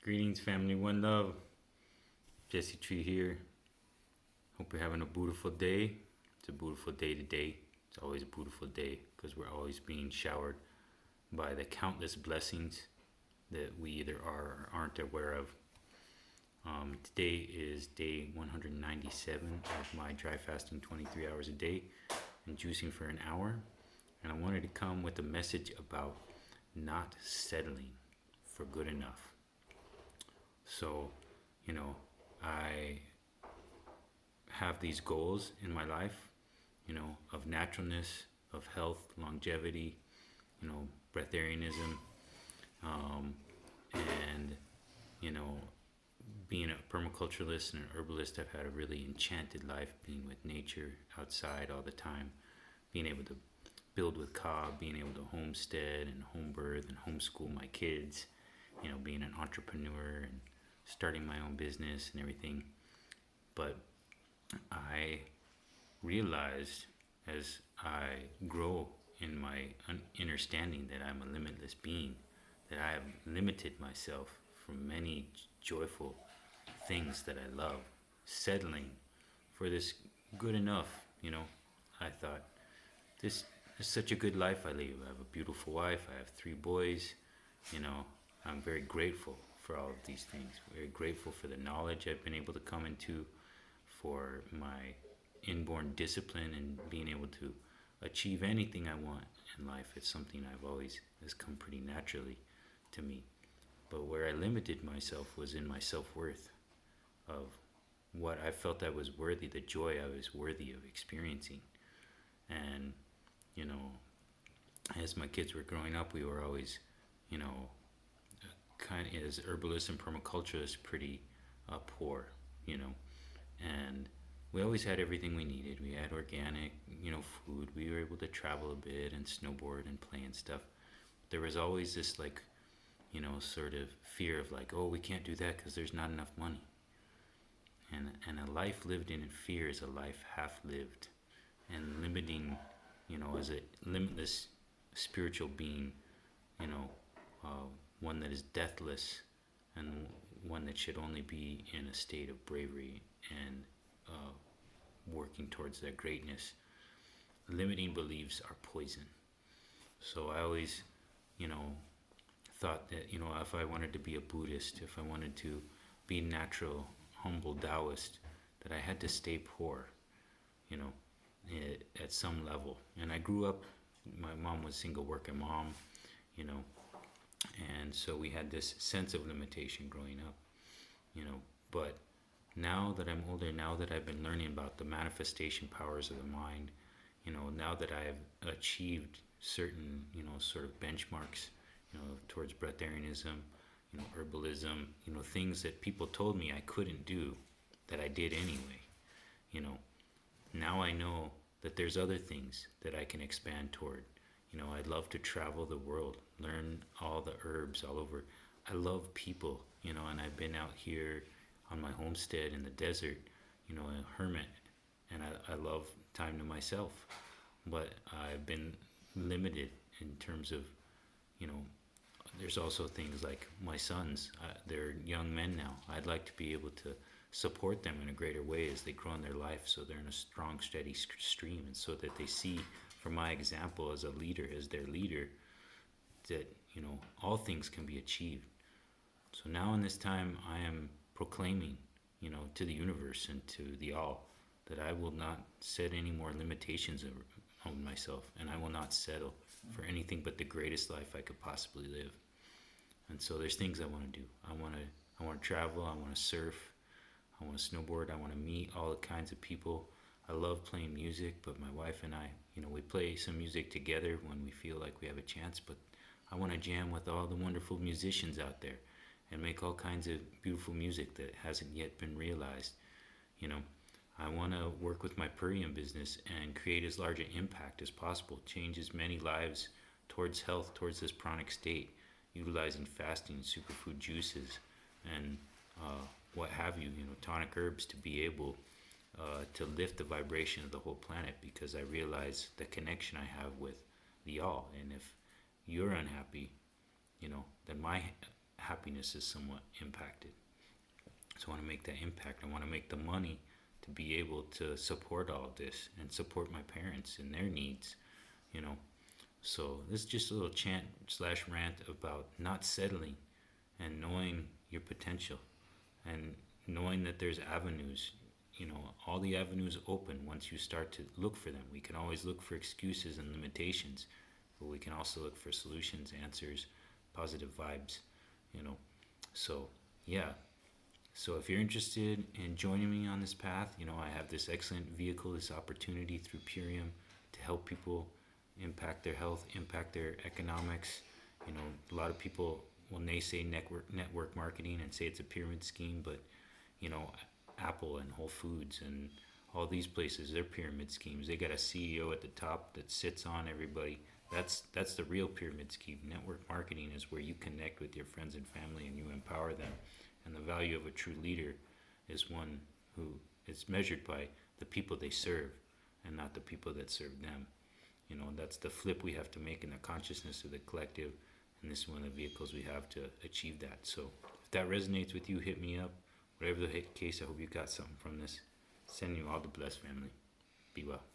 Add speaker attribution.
Speaker 1: Greetings, family. One love. Jesse Tree here. Hope you're having a beautiful day. It's a beautiful day today. It's always a beautiful day because we're always being showered by the countless blessings that we either are or aren't aware of. Today is day 197 of my dry fasting 23 hours a day and juicing for an hour. And I wanted to come with a message about not settling for good enough. So, I have these goals in my life, of naturalness, of health, longevity, breatharianism, and, you know, being a permaculturalist and an herbalist, I've had a really enchanted life being with nature outside all the time, being able to build with cob, being able to homestead and home birth and homeschool my kids, being an entrepreneur and starting my own business and everything. But I realized as I grow in my understanding that I'm a limitless being, that I have limited myself from many joyful things that I love, settling for this good enough. I thought, this is such a good life I live. I have a beautiful wife, I have 3 boys, I'm very grateful for all of these things. Very grateful for the knowledge I've been able to come into, for my inborn discipline and being able to achieve anything I want in life. It's something has come pretty naturally to me. But where I limited myself was in my self-worth of what I felt I was worthy, the joy I was worthy of experiencing. And, as my kids were growing up, we were always, kind of, as herbalists and permaculturists, pretty poor, and we always had everything we needed. We had organic, food. We were able to travel a bit and snowboard and play and stuff. There was always this sort of fear of oh, we can't do that because there's not enough money. And a life lived in fear is a life half lived. And limiting, as a limitless spiritual being, one that is deathless and one that should only be in a state of bravery and working towards that greatness. Limiting beliefs are poison. So I always, thought that, if I wanted to be a Buddhist, if I wanted to be natural, humble Taoist, that I had to stay poor, at some level. And I grew up, my mom was a single working mom, and so we had this sense of limitation growing up, but now that I'm older, now that I've been learning about the manifestation powers of the mind, now that I have achieved certain, sort of benchmarks, towards breatharianism, herbalism, things that people told me I couldn't do, that I did anyway, now I know that there's other things that I can expand toward. I'd love to travel the world, learn all the herbs all over. I love people, and I've been out here on my homestead in the desert, a hermit, and I love time to myself. But I've been limited in terms of, there's also things like my sons. They're young men now. I'd like to be able to support them in a greater way as they grow in their life, so they're in a strong, steady stream, and so that they see from my example as a leader, as their leader, that all things can be achieved. So now in this time, I am proclaiming, to the universe and to the all, that I will not set any more limitations on myself, and I will not settle for anything but the greatest life I could possibly live. And so there's things I want to do. I want to travel. I want to surf. I want to snowboard. I want to meet all the kinds of people. I love playing music, but my wife and I, we play some music together when we feel like we have a chance, but I want to jam with all the wonderful musicians out there and make all kinds of beautiful music that hasn't yet been realized. I want to work with my Purium business and create as large an impact as possible, change as many lives towards health, towards this pranic state, utilizing fasting, superfood juices, and what have you, tonic herbs, to be able to lift the vibration of the whole planet, because I realize the connection I have with the all. And if you're unhappy, then my happiness is somewhat impacted. So I want to make that impact. I want to make the money to be able to support all of this and support my parents and their needs, you know. So this is just a little chant slash rant about not settling and knowing your potential and knowing that there's avenues. You know, all the avenues open once you start to look for them. We can always look for excuses and limitations, but we can also look for solutions, answers, positive vibes, you know. So, yeah. So if you're interested in joining me on this path, you know, I have this excellent vehicle, this opportunity through Purium to help people impact their health, impact their economics. You know, a lot of people will naysay network marketing and say it's a pyramid scheme, but you know, Apple and Whole Foods and all these places, they're pyramid schemes. They got a CEO at the top that sits on everybody. That's the real pyramid scheme. Network marketing is where you connect with your friends and family and you empower them. And the value of a true leader is one who is measured by the people they serve and not the people that serve them. You know, that's the flip we have to make in the consciousness of the collective. And this is one of the vehicles we have to achieve that. So if that resonates with you, hit me up. Whatever the case, I hope you got something from this. Sending you all the blessed, family. Be well.